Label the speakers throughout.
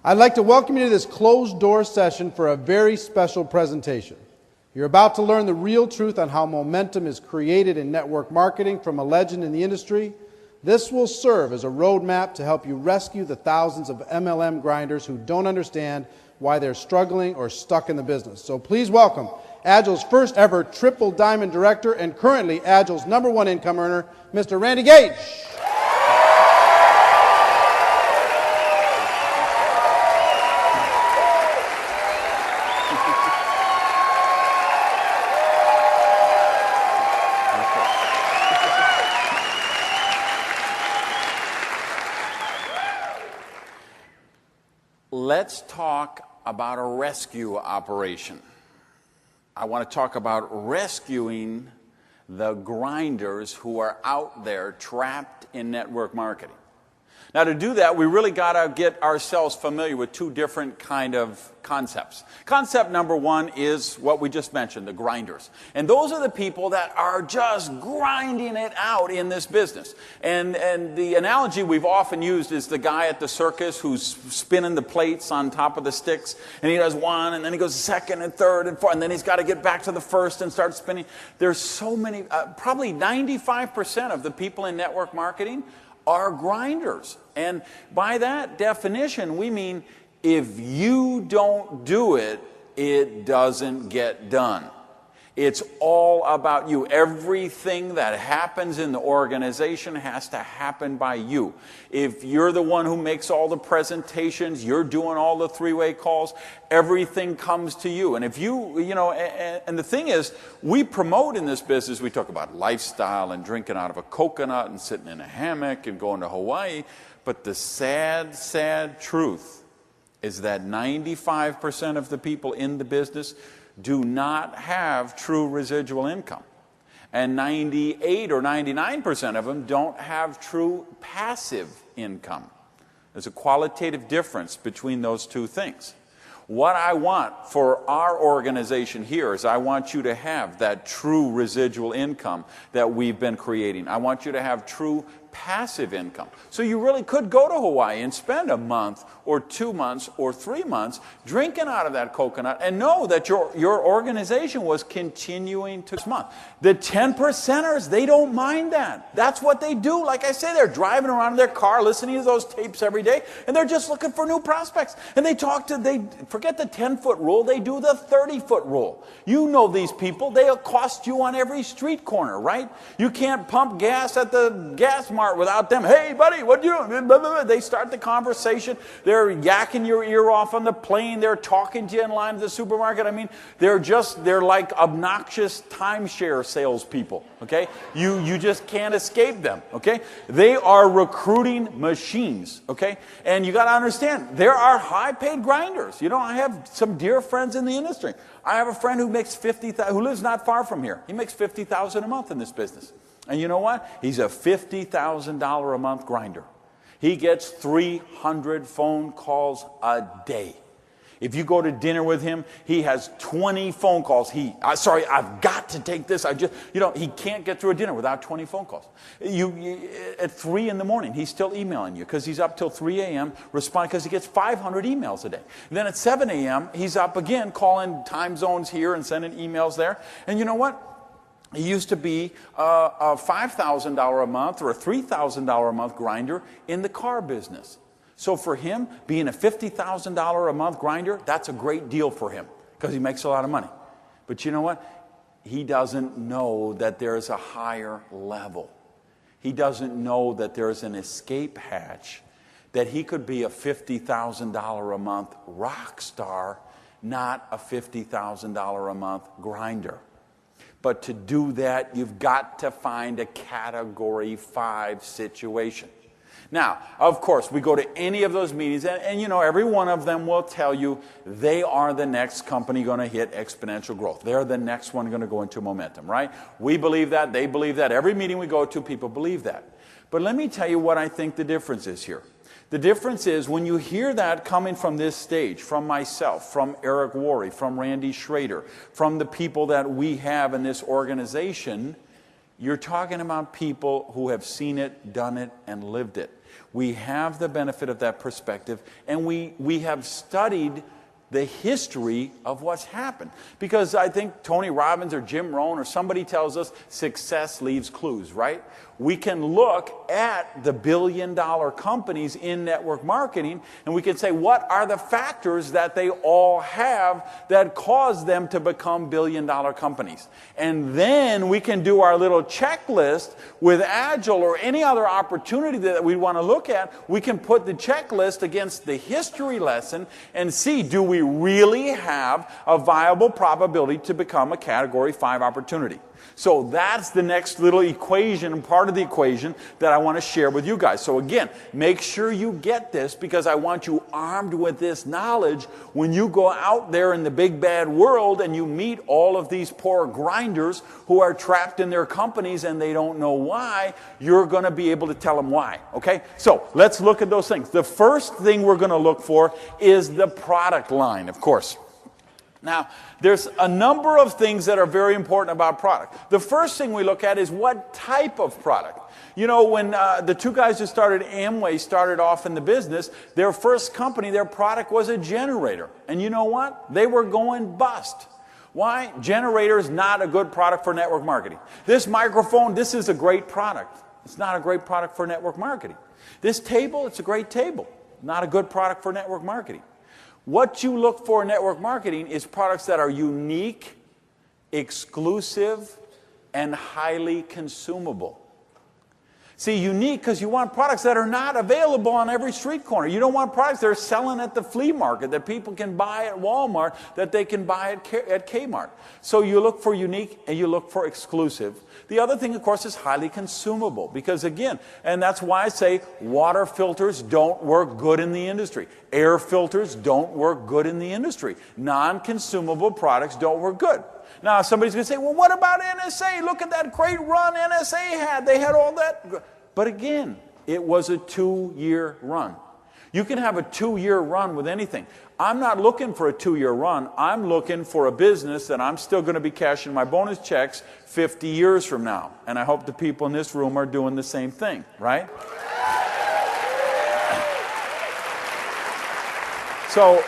Speaker 1: I'd like to welcome you to this closed-door session for a very special presentation. You're about to learn the real truth on how momentum is created in network marketing from a legend in the industry. This will serve as a roadmap to help you rescue the thousands of MLM grinders who don't understand why they're struggling or stuck in the business. So please welcome Agile's first ever triple diamond director and currently Agile's #1 income earner, Mr. Randy Gage.
Speaker 2: Let's talk about a rescue operation. I want to talk about rescuing the grinders who are out there trapped in network marketing. Now, to do that, we really got to get ourselves familiar with two different kind of concepts. Concept number one is what we just mentioned, the grinders. And those are the people that are just grinding it out in this business. And the analogy we've often used is the guy at the circus who's spinning the plates on top of the sticks. And he does one, and then he goes second and third and fourth, and then he's got to get back to the first and start spinning. There's so many, probably 95% of the people in network marketing are grinders. And by that definition, we mean if you don't do it, it doesn't get done. It's all about you. Everything that happens in the organization has to happen by you. If you're the one who makes all the presentations, you're doing all the three-way calls, everything comes to you. And if and the thing is, we promote in this business, we talk about lifestyle and drinking out of a coconut and sitting in a hammock and going to Hawaii. But the sad, sad truth is that 95% of the people in the business do not have true residual income. And 98 or 99% of them don't have true passive income. There's a qualitative difference between those two things. What I want for our organization here is I want you to have that true residual income that we've been creating. I want you to have true passive income. So you really could go to Hawaii and spend a month or 2 months or 3 months drinking out of that coconut and know that your organization was continuing to this month. The 10%ers, they don't mind that. That's what they do. Like I say, they're driving around in their car listening to those tapes every day, and they're just looking for new prospects. And they forget the 10-foot rule, they do the 30-foot rule. You know these people, they'll cost you on every street corner, right? You can't pump gas at the gas mart without them. Hey, buddy, what you doing? Blah, blah, blah. They start the conversation. They're yakking your ear off on the plane. They're talking to you in line at the supermarket. I mean, they're like obnoxious timeshare salespeople, okay? You just can't escape them, okay? They are recruiting machines, okay? And you got to understand, there are high-paid grinders. You know, I have some dear friends in the industry. I have a friend who makes who lives not far from here. He makes $50,000 a month in this business. And you know what? He's a $50,000 a month grinder. He gets 300 phone calls a day. If you go to dinner with him, he has 20 phone calls. I've got to take this. He can't get through a dinner without 20 phone calls. At 3 in the morning, he's still emailing you because he's up till 3 a.m. responding because he gets 500 emails a day. And then at 7 a.m., he's up again calling time zones here and sending emails there. And you know what? He used to be a $5,000 a month or a $3,000 a month grinder in the car business. So for him, being a $50,000 a month grinder, that's a great deal for him because he makes a lot of money. But you know what? He doesn't know that there's a higher level. He doesn't know that there's an escape hatch, that he could be a $50,000 a month rock star, not a $50,000 a month grinder. But to do that, you've got to find a Category 5 situation. Now, of course, we go to any of those meetings, and you know, every one of them will tell you they are the next company going to hit exponential growth. They're the next one going to go into momentum, right? We believe that. They believe that. Every meeting we go to, people believe that. But let me tell you what I think the difference is here. The difference is when you hear that coming from this stage, from myself, from Eric Worre, from Randy Schrader, from the people that we have in this organization, You're talking about people who have seen it, done it, and lived it. We have the benefit of that perspective, and we have studied the history of what's happened. Because I think Tony Robbins or Jim Rohn or somebody tells us success leaves clues, right? We can look at the billion-dollar companies in network marketing, and we can say, what are the factors that they all have that cause them to become billion-dollar companies? And then we can do our little checklist with Agile or any other opportunity that we want to look at. We can put the checklist against the history lesson and see, do we really have a viable probability to become a Category 5 opportunity? So that's the next little equation, part of the equation that I want to share with you guys. So again, make sure you get this, because I want you armed with this knowledge when you go out there in the big bad world and you meet all of these poor grinders who are trapped in their companies and they don't know why. You're going to be able to tell them why. Okay? So let's look at those things. The first thing we're going to look for is the product line, of course. Now, there's a number of things that are very important about product. The first thing we look at is what type of product. You know, when the two guys who started Amway started off in the business, their first company, their product was a generator. And you know what? They were going bust. Why? Generator is not a good product for network marketing. This microphone, this is a great product. It's not a great product for network marketing. This table, it's a great table. Not a good product for network marketing. What you look for in network marketing is products that are unique, exclusive, and highly consumable. See, unique because you want products that are not available on every street corner. You don't want products that are selling at the flea market, that people can buy at Walmart, that they can buy at Kmart. So you look for unique and you look for exclusive. The other thing, of course, is highly consumable. Because again, and that's why I say water filters don't work good in the industry. Air filters don't work good in the industry. Non-consumable products don't work good. Now, somebody's going to say, well, what about NSA? Look at that great run NSA had. They had all that. But again, it was a 2-year run. You can have a 2-year run with anything. I'm not looking for a 2-year run. I'm looking for a business that I'm still going to be cashing my bonus checks 50 years from now. And I hope the people in this room are doing the same thing, right? So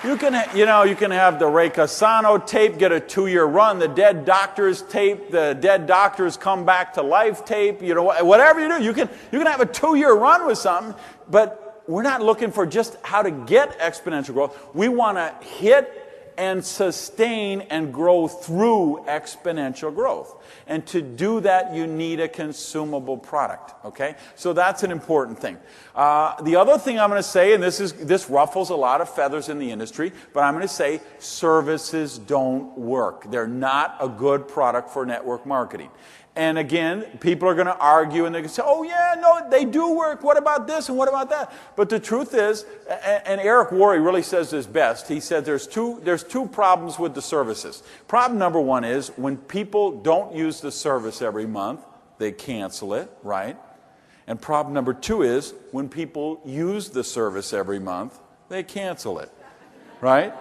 Speaker 2: you can have the Ray Casano tape get a 2-year run, the Dead Doctors tape, the Dead Doctors Come Back to Life tape, whatever you do, you can have a 2-year run with something, but we're not looking for just how to get exponential growth. We want to hit and sustain and grow through exponential growth. And to do that, you need a consumable product, okay? So that's an important thing. The other thing I'm going to say, and this ruffles a lot of feathers in the industry, but I'm going to say services don't work. They're not a good product for network marketing. And again, people are going to argue and they're going to say, oh yeah, no, they do work. What about this and what about that? But the truth is, and Eric Worre really says this best, he said there's two problems with the services. Problem number one is when people don't use the service every month, they cancel it, right? And problem number two is when people use the service every month, they cancel it, right?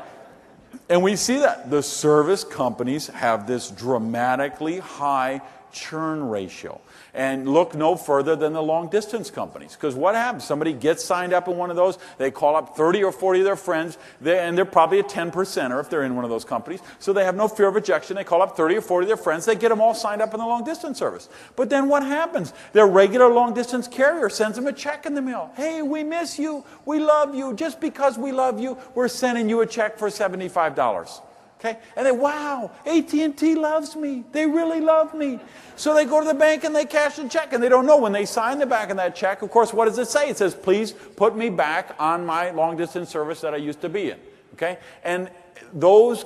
Speaker 2: And we see that. The service companies have this dramatically high churn ratio. And look no further than the long distance companies. Because what happens? Somebody gets signed up in one of those, they call up 30 or 40 of their friends, and they're probably a 10%er if they're in one of those companies. So they have no fear of rejection. They call up 30 or 40 of their friends, they get them all signed up in the long distance service. But then what happens? Their regular long distance carrier sends them a check in the mail. Hey, we miss you. We love you. Just because we love you, we're sending you a check for $75. Okay? And they, wow, AT&T loves me. They really love me. So they go to the bank and they cash the check, and they don't know when they sign the back of that check. Of course, what does it say? It says, please put me back on my long-distance service that I used to be in. Okay? And those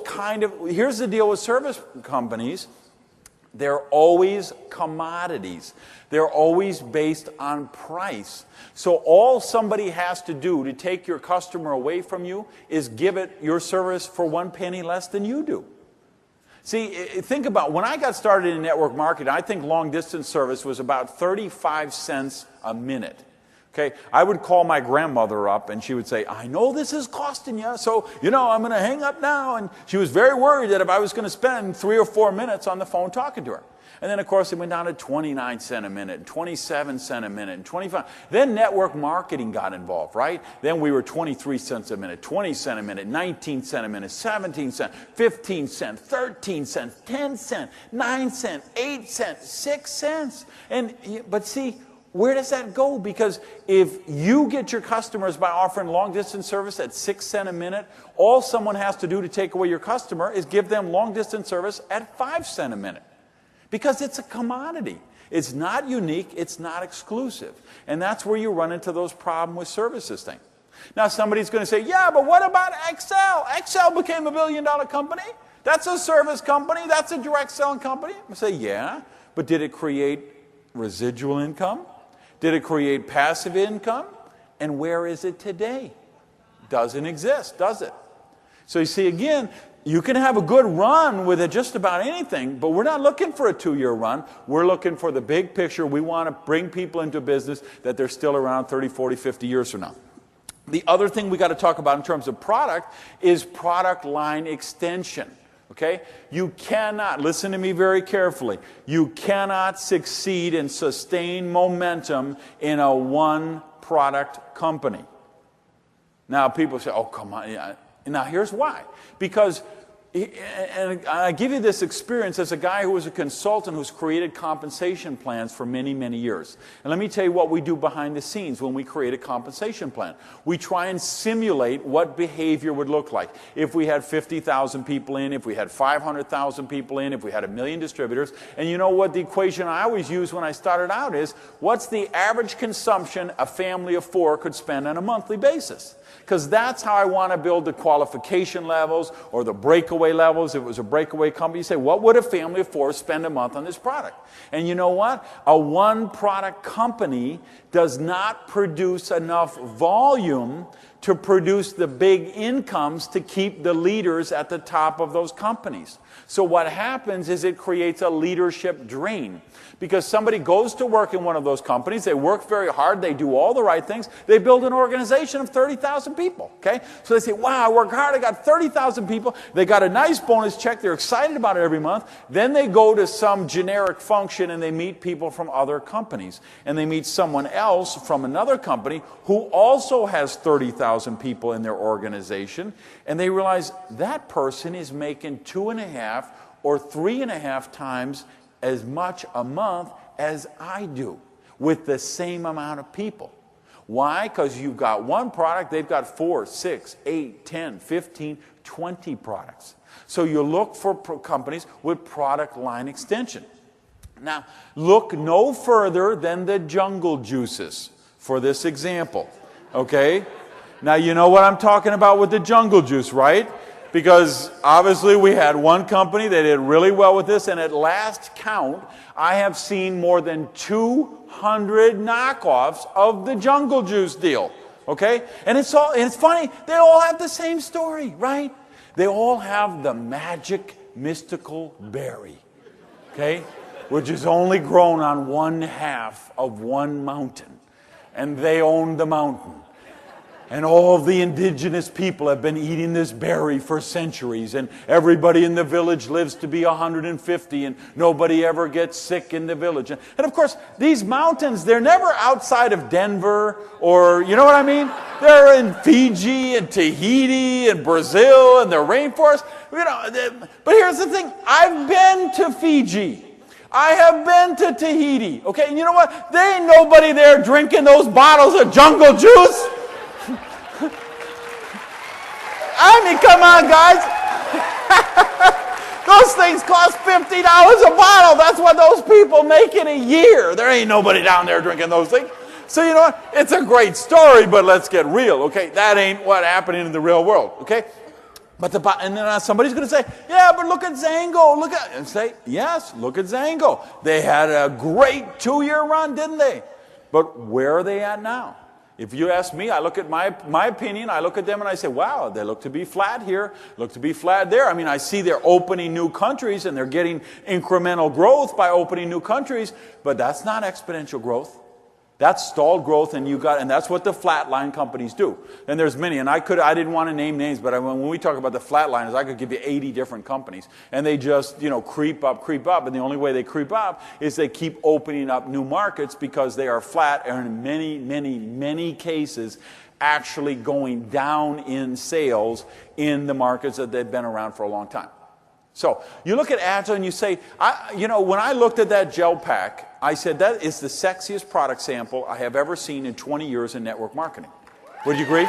Speaker 2: here's the deal with service companies. They're always commodities. They're always based on price. So all somebody has to do to take your customer away from you is give it your service for 1 penny less than you do. See, think about when I got started in network marketing, I think long distance service was about 35 cents a minute. Okay, I would call my grandmother up and she would say, I know this is costing you, so, I'm going to hang up now. And she was very worried that if I was going to spend 3 or 4 minutes on the phone talking to her. And then, of course, it went down to 29 cents a minute, 27 cents a minute, and 25. Then network marketing got involved, right? Then we were 23 cents a minute, 20 cents a minute, 19 cents a minute, 17 cents, 15 cents, 13 cents, 10 cents, 9 cents, 8 cents, 6 cents. But see, where does that go? Because if you get your customers by offering long-distance service at 6 cents a minute, all someone has to do to take away your customer is give them long-distance service at 5 cents a minute. Because it's a commodity. It's not unique. It's not exclusive. And that's where you run into those problems with services thing. Now, somebody's going to say, yeah, but what about Excel? Excel became a billion-dollar company. That's a service company. That's a direct selling company. I say, yeah, but did it create residual income? Did it create passive income? And where is it today? Doesn't exist, does it? So you see, again, you can have a good run with it just about anything, but we're not looking for a 2-year run. We're looking for the big picture. We want to bring people into business that they're still around 30, 40, 50 years from now. The other thing we got to talk about in terms of product is product line extension. Okay? You cannot, listen to me very carefully, you cannot succeed and sustain momentum in a one-product company. Now, people say, oh, come on. Yeah. Now, here's why. Because, and I give you this experience as a guy who was a consultant who's created compensation plans for many, many years. And let me tell you what we do behind the scenes when we create a compensation plan. We try and simulate what behavior would look like. If we had 50,000 people in, if we had 500,000 people in, if we had 1 million distributors. And you know what the equation I always used when I started out is, what's the average consumption a family of 4 could spend on a monthly basis? Because that's how I want to build the qualification levels or the breakaway levels. If it was a breakaway company, you say, what would a family of 4 spend a month on this product? And you know what? A one-product company does not produce enough volume to produce the big incomes to keep the leaders at the top of those companies. So what happens is it creates a leadership drain. Because somebody goes to work in one of those companies, they work very hard, they do all the right things, they build an organization of 30,000 people, okay? So they say, wow, I work hard, I got 30,000 people, they got a nice bonus check, they're excited about it every month. Then they go to some generic function and they meet people from other companies. And they meet someone else from another company who also has 30,000 people in their organization. And they realize that person is making 2.5 or 3.5 times as much a month as I do with the same amount of people. Why? Because you've got one product, they've got 4, 6, 8, 10, 15, 20 products. So you look for companies with product line extension. Now, look no further than the jungle juices for this example. Okay? Now, you know what I'm talking about with the jungle juice, right? Because obviously we had one company that did really well with this, and at last count, I have seen more than 200 knockoffs of the jungle juice deal. Okay? And it's funny, they all have the same story, right? They all have the magic mystical berry. Okay? Which is only grown on 1/2 of one mountain. And they own the mountain. And all the indigenous people have been eating this berry for centuries. And everybody in the village lives to be 150. And nobody ever gets sick in the village. And of course, these mountains, they're never outside of Denver or, you know what I mean? They're in Fiji and Tahiti and Brazil and the rainforest. You know, but here's the thing. I've been to Fiji. I have been to Tahiti. Okay, and you know what? There ain't nobody there drinking those bottles of jungle juice. I mean, come on, guys. Those things cost $50 a bottle. That's what those people make in a year. There ain't nobody down there drinking those things. So you know what? It's a great story, but let's get real, okay? That ain't what happening in the real world, okay? And then somebody's going to say, yeah, but look at Zango. And say, yes, look at Zango. They had a great 2-year run, didn't they? But where are they at now? If you ask me, I look at my opinion, I look at them and I say, wow, they look to be flat here, look to be flat there. I mean, I see they're opening new countries and they're getting incremental growth by opening new countries, but that's not exponential growth. That's stalled growth, and that's what the flatline companies do. And there's many, and I didn't want to name names, but when we talk about the flatliners, I could give you 80 different companies, and they just creep up, and the only way they creep up is they keep opening up new markets because they are flat, and in many, many, many cases, actually going down in sales in the markets that they've been around for a long time. So you look at Agile and you say, when I looked at that gel pack, I said that is the sexiest product sample I have ever seen in 20 years in network marketing. Would you agree?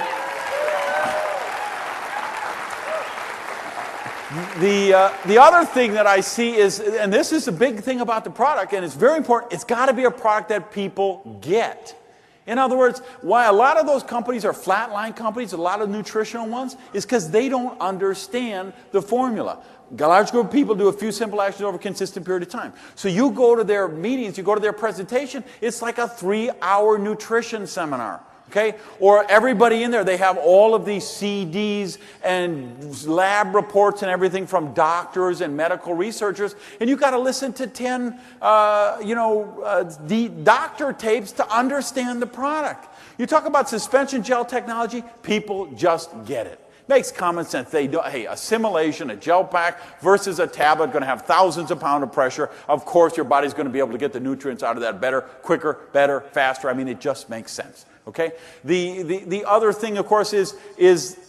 Speaker 2: The other thing that I see is, and this is a big thing about the product, and it's very important, it's got to be a product that people get. In other words, why a lot of those companies are flatline companies, a lot of nutritional ones, is because they don't understand the formula. A large group of people do a few simple actions over a consistent period of time. So you go to their meetings, you go to their presentation, it's like a 3-hour nutrition seminar. Okay? Or everybody in there, they have all of these CDs and lab reports and everything from doctors and medical researchers, and you've got to listen to 10 doctor tapes to understand the product. You talk about suspension gel technology, people just get it. Makes common sense. Assimilation, a gel pack versus a tablet going to have thousands of pounds of pressure. Of course, your body's going to be able to get the nutrients out of that better, quicker, better, faster. I mean, it just makes sense. Okay? The other thing, of course, is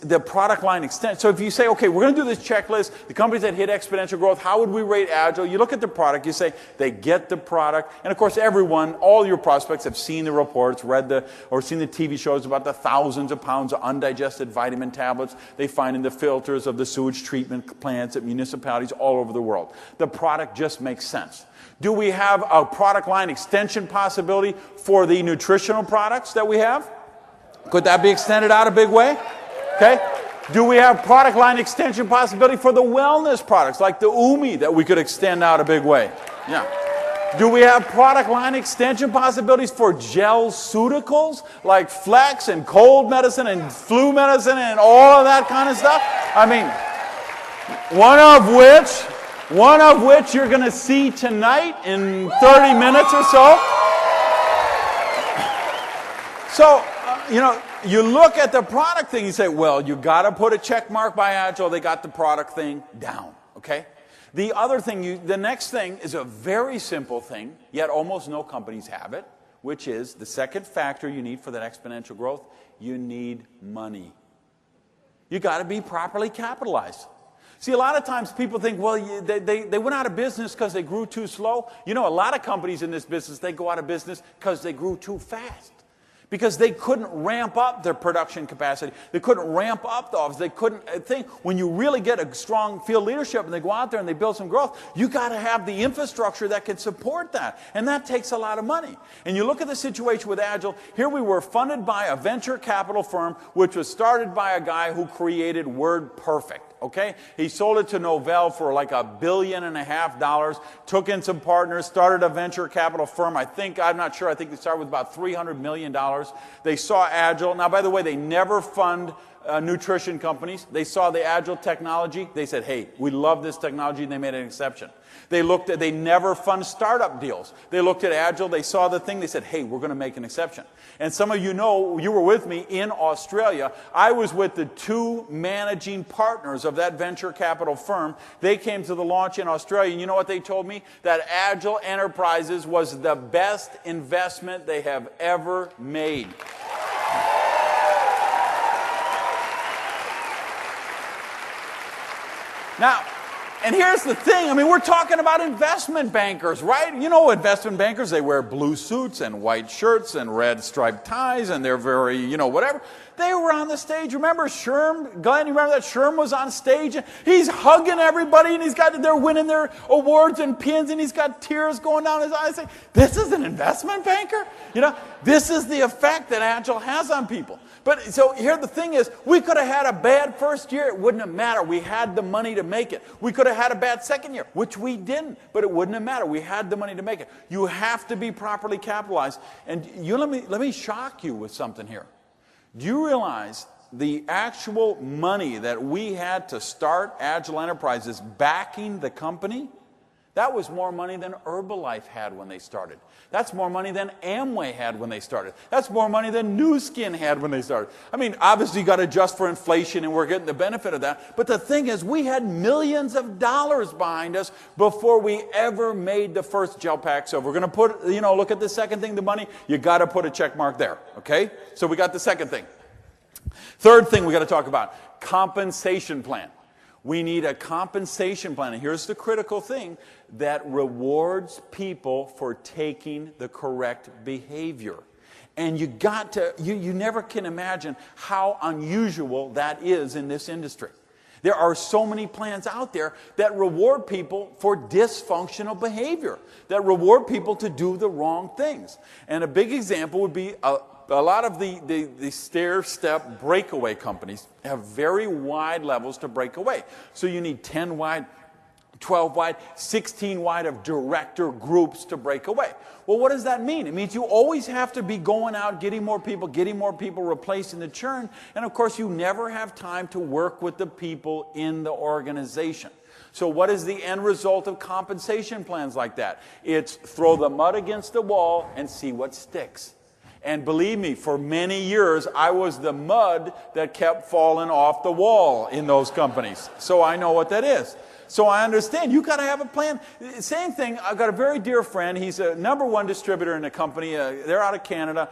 Speaker 2: the product line extension. So if you say, okay, we're going to do this checklist, the companies that hit exponential growth, how would we rate Agile? You look at the product, you say, they get the product. And of course, all your prospects have seen the reports, or seen the TV shows about the thousands of pounds of undigested vitamin tablets they find in the filters of the sewage treatment plants at municipalities all over the world. The product just makes sense. Do we have a product line extension possibility for the nutritional products that we have? Could that be extended out a big way? Okay. Do we have product line extension possibility for the wellness products like the Umi that we could extend out a big way? Yeah. Do we have product line extension possibilities for gel-ceuticals like Flex and cold medicine and flu medicine and all of that kind of stuff? I mean, one of which you're going to see tonight in 30 minutes or so. So, you look at the product thing, you say, well, you got to put a check mark by Agile. They got the product thing down, okay? The other thing, the next thing is a very simple thing, yet almost no companies have it, which is the second factor you need for that exponential growth. You need money. You got to be properly capitalized. See, a lot of times people think, well, they went out of business because they grew too slow. A lot of companies in this business, they go out of business because they grew too fast. Because they couldn't ramp up their production capacity. They couldn't ramp up the office. They couldn't think. When you really get a strong field leadership and they go out there and they build some growth, you got to have the infrastructure that can support that. And that takes a lot of money. And you look at the situation with Agile. Here we were funded by a venture capital firm, which was started by a guy who created WordPerfect. Okay? He sold it to Novell for like $1.5 billion, took in some partners, started a venture capital firm. I'm not sure, I think they started with about $300 million. They saw Agile. Now, by the way, they never fund nutrition companies. They saw the Agile technology. They said, hey, we love this technology, and they made an exception. They never fund startup deals. They looked at Agile, they saw the thing, they said, hey, we're going to make an exception. And some of you know, you were with me in Australia. I was with the 2 managing partners of that venture capital firm. They came to the launch in Australia, and you know what they told me? That Agile Enterprises was the best investment they have ever made. Now, and here's the thing, we're talking about investment bankers, right? You know investment bankers, they wear blue suits and white shirts and red striped ties, and they're very, whatever. They were on the stage. Remember Sherm? Glenn, you remember that Sherm was on stage? He's hugging everybody, and they're winning their awards and pins, and he's got tears going down his eyes. Saying, this is an investment banker? This is the effect that Agile has on people. But so here the thing is, we could have had a bad first year. It wouldn't have mattered. We had the money to make it. We could have had a bad second year, which we didn't, but it wouldn't have mattered. We had the money to make it. You have to be properly capitalized. And let me shock you with something here. Do you realize the actual money that we had to start Agile Enterprises backing the company? That was more money than Herbalife had when they started. That's more money than Amway had when they started. That's more money than Nu Skin had when they started. I mean, obviously you got to adjust for inflation, and we're getting the benefit of that. But the thing is, we had millions of dollars behind us before we ever made the first gel pack. So if we're going to put, look at the second thing, the money, you got to put a check mark there. Okay? So we got the second thing. Third thing we got to talk about, compensation plan. We need a compensation plan. And here's the critical thing, that rewards people for taking the correct behavior. And you never can imagine how unusual that is in this industry. There are so many plans out there that reward people for dysfunctional behavior, that reward people to do the wrong things. And a big example would be a lot of the stair-step breakaway companies have very wide levels to break away. So you need 10 wide, 12 wide, 16 wide of director groups to break away. Well, what does that mean? It means you always have to be going out, getting more people, replacing the churn. And of course, you never have time to work with the people in the organization. So what is the end result of compensation plans like that? It's throw the mud against the wall and see what sticks. And believe me, for many years, I was the mud that kept falling off the wall in those companies. So I know what that is. So I understand. You got to have a plan. Same thing. I've got a very dear friend. He's a #1 distributor in the company. They're out of Canada.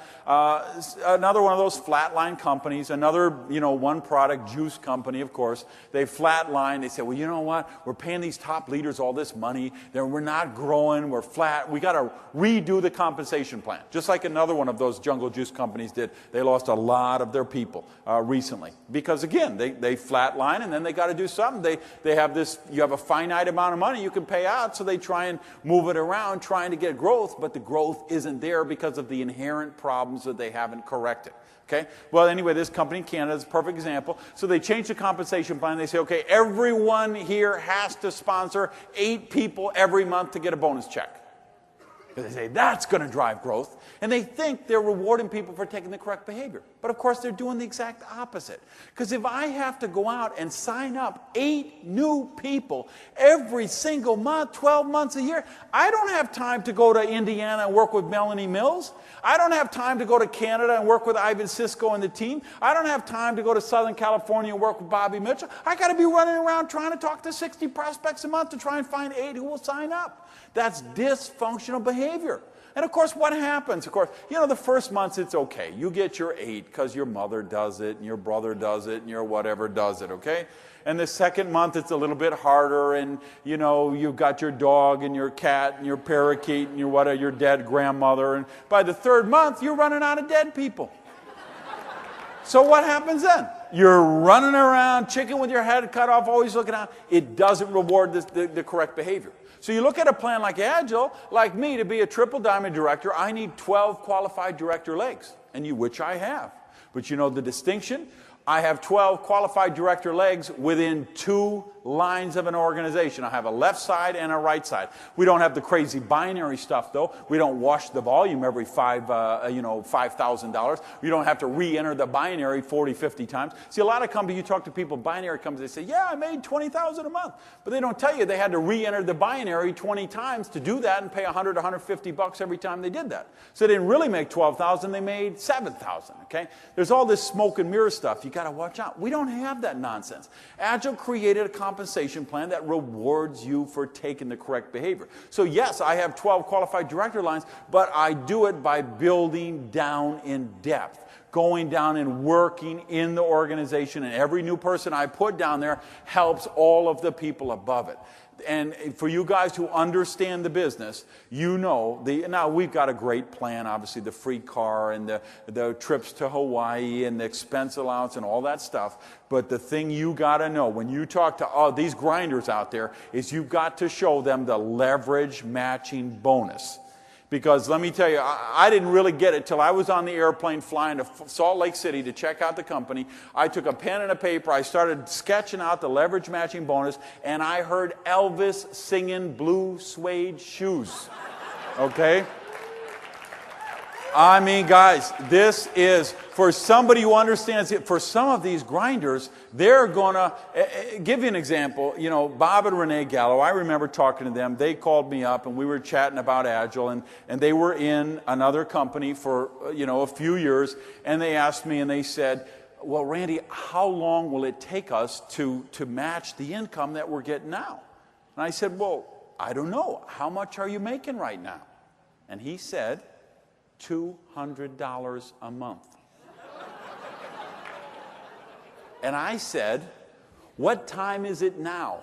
Speaker 2: Another one of those flatline companies. Another, one product juice company, of course. They flatline. They say, well, you know what? We're paying these top leaders all this money. We're not growing. We're flat. We got to redo the compensation plan. Just like another one of those jungle juice companies did. They lost a lot of their people recently. Because again, they flatline, and then they got to do something. They have this. You have a finite amount of money you can pay out, so they try and move it around, trying to get growth, but the growth isn't there because of the inherent problems that they haven't corrected. Okay? Well, anyway, this company in Canada is a perfect example. So they change the compensation plan. They say, okay, everyone here has to sponsor 8 people every month to get a bonus check. Because they say, that's going to drive growth. And they think they're rewarding people for taking the correct behavior. But of course, they're doing the exact opposite. Because if I have to go out and sign up 8 new people every single month, 12 months a year, I don't have time to go to Indiana and work with Melanie Mills. I don't have time to go to Canada and work with Ivan Cisco and the team. I don't have time to go to Southern California and work with Bobby Mitchell. I got to be running around trying to talk to 60 prospects a month to try and find 8 who will sign up. That's dysfunctional behavior. And of course, what happens? Of course, the first months it's okay. You get your 8 because your mother does it, and your brother does it, and your whatever does it, okay? And the second month it's a little bit harder, and you've got your dog and your cat and your parakeet and your dead grandmother. And by the third month, you're running out of dead people. So what happens then? You're running around, chicken with your head cut off, always looking out. It doesn't reward the correct behavior. So you look at a plan like Agile, like me, to be a triple diamond director, I need 12 qualified director legs, which I have. But the distinction? I have 12 qualified director legs within 2 lines of an organization. I have a left side and a right side. We don't have the crazy binary stuff, though. We don't wash the volume every $5,000. We don't have to re-enter the binary 40, 50 times. See, a lot of companies, you talk to people, binary companies, they say, yeah, I made $20,000 a month. But they don't tell you they had to re-enter the binary 20 times to do that and pay $100, $150 every time they did that. So they didn't really make $12,000, they made $7,000, okay? There's all this smoke and mirror stuff. You got to watch out. We don't have that nonsense. Agile created a compensation plan that rewards you for taking the correct behavior. So yes, I have 12 qualified director lines, but I do it by building down in depth, going down and working in the organization, and every new person I put down there helps all of the people above it. And for you guys who understand the business, now we've got a great plan, obviously the free car and the trips to Hawaii and the expense allowance and all that stuff. But the thing you got to know when you talk to these grinders out there is you've got to show them the leverage matching bonus. Because let me tell you, I didn't really get it till I was on the airplane flying to Salt Lake City to check out the company. I took a pen and a paper. I started sketching out the leverage matching bonus, and I heard Elvis singing Blue Suede Shoes. Okay? I mean, guys, this is, for somebody who understands it, for some of these grinders, they're going to, give you an example, you know, Bob and Renee Gallo, I remember talking to them. They called me up and we were chatting about Agile, and they were in another company for, you know, a few years, and they asked me and they said, well, Randy, how long will it take us to match the income that we're getting now? And I said, well, I don't know. How much are you making right now? And he said, $200 a month. And I said, what time is it now?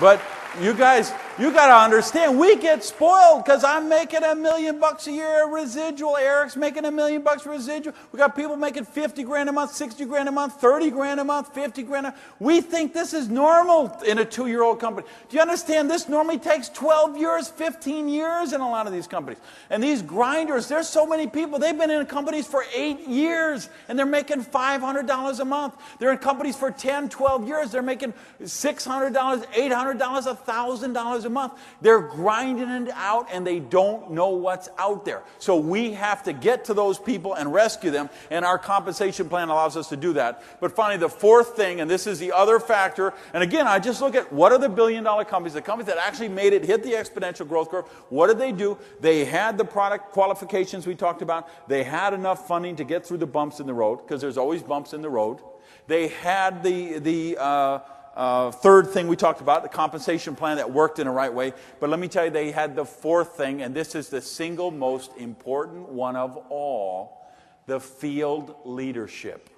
Speaker 2: But you guys, you got to understand, we get spoiled because I'm making $1 million a year residual. Eric's making $1 million residual. We got people making 50 grand a month, 60 grand a month, 30 grand a month, 50 grand a month. We think this is normal in a 2-year-old company. Do you understand this normally takes 12 years, 15 years in a lot of these companies? And these grinders, there's so many people. They've been in companies for 8 years and they're making $500 a month. They're in companies for 10, 12 years. They're making $600, $800, $1,000 a month. They're grinding it out and they don't know what's out there. So we have to get to those people and rescue them, and our compensation plan allows us to do that. But finally, the fourth thing, and this is the other factor, and again, I just look at what are the billion-dollar companies, the companies that actually made it, hit the exponential growth curve. What did they do? They had the product qualifications we talked about. They had enough funding to get through the bumps in the road, because there's always bumps in the road. They had the third thing we talked about, the compensation plan that worked in the right way. But let me tell you, they had the fourth thing, and this is the single most important one of all, the field leadership.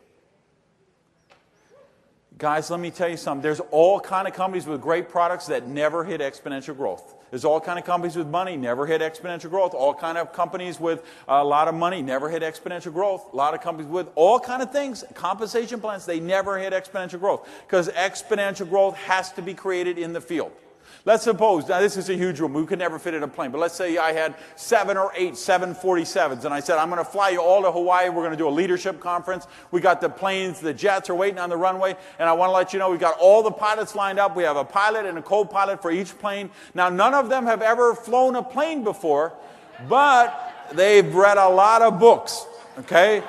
Speaker 2: Guys, let me tell you something. There's all kind of companies with great products that never hit exponential growth. There's all kind of companies with money, never hit exponential growth. All kind of companies with a lot of money, never hit exponential growth. A lot of companies with all kind of things, compensation plans, they never hit exponential growth. Because exponential growth has to be created in the field. Let's suppose, now this is a huge room, we could never fit in a plane, but let's say I had 7 or 8 747s, and I said, I'm going to fly you all to Hawaii, we're going to do a leadership conference, we got the planes, the jets are waiting on the runway, and I want to let you know we've got all the pilots lined up, we have a pilot and a co-pilot for each plane. Now none of them have ever flown a plane before, but they've read a lot of books, okay?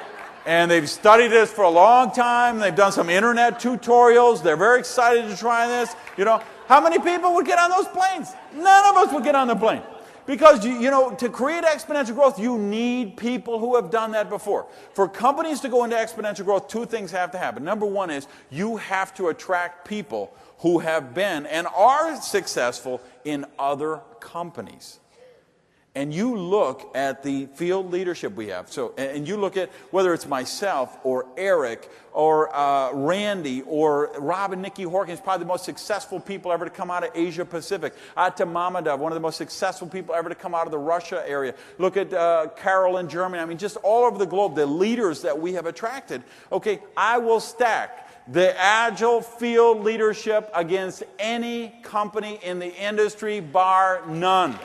Speaker 2: And they've studied this for a long time, they've done some internet tutorials, they're very excited to try this, you know. How many people would get on those planes? None of us would get on the plane. Because, you know, to create exponential growth, you need people who have done that before. For companies to go into exponential growth, 2 things have to happen. Number 1 is you have to attract people who have been and are successful in other companies. And you look at the field leadership we have. So, and you look at whether it's myself or Eric or Randy or Rob and Nikki Horkins, probably the most successful people ever to come out of Asia Pacific. Atta Mamadov, one of the most successful people ever to come out of the Russia area. Look at Carol in Germany. I mean, just all over the globe, the leaders that we have attracted. Okay, I will stack the Agile field leadership against any company in the industry, bar none.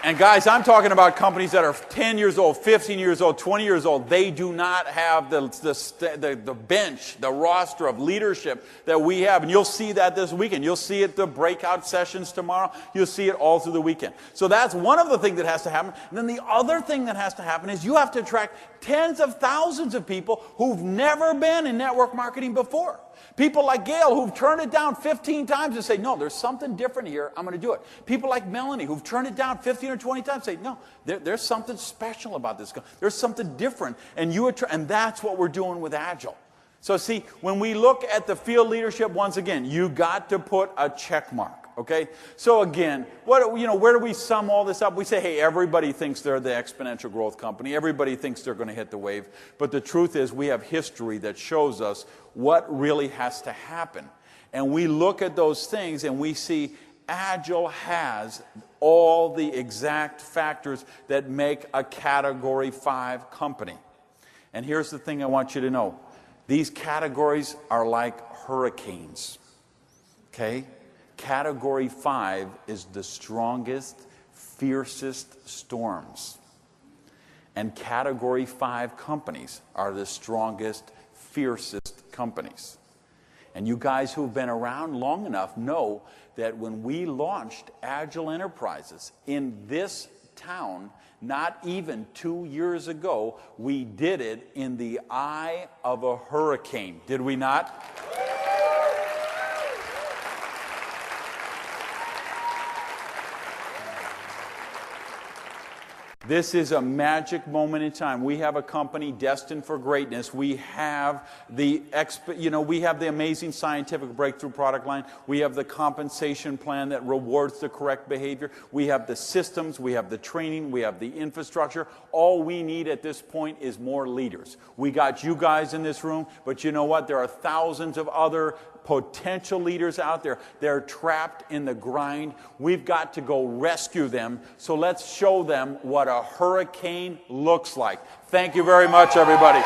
Speaker 2: And guys, I'm talking about companies that are 10 years old, 15 years old, 20 years old. They do not have the bench, the roster of leadership that we have. And you'll see that this weekend. You'll see it the breakout sessions tomorrow. You'll see it all through the weekend. So that's one of the things that has to happen. And then the other thing that has to happen is you have to attract tens of thousands of people who've never been in network marketing before. People like Gail who've turned it down 15 times and say, no, there's something different here. I'm going to do it. People like Melanie who've turned it down 15 or 20 times say, no, there's something special about this. There's something different. And that's what we're doing with Agile. So see, when we look at the field leadership, once again, you got to put a check mark. Okay? So again, where do we sum all this up? We say, hey, everybody thinks they're the exponential growth company. Everybody thinks they're going to hit the wave. But the truth is we have history that shows us what really has to happen. And we look at those things and we see Agile has all the exact factors that make a Category 5 company. And here's the thing I want you to know. These categories are like hurricanes. Okay? Category 5 is the strongest, fiercest storms. And Category 5 companies are the strongest, fiercest companies. And you guys who've been around long enough know that when we launched Agile Enterprises in this town, not even 2 years ago, we did it in the eye of a hurricane. Did we not? This is a magic moment in time. We have a company destined for greatness. We have the amazing scientific breakthrough product line. We have the compensation plan that rewards the correct behavior. We have the systems, we have the training, we have the infrastructure. All we need at this point is more leaders. We got you guys in this room, but you know what? There are thousands of other potential leaders out there. They're trapped in the grind. We've got to go rescue them. So let's show them what a hurricane looks like. Thank you very much, everybody.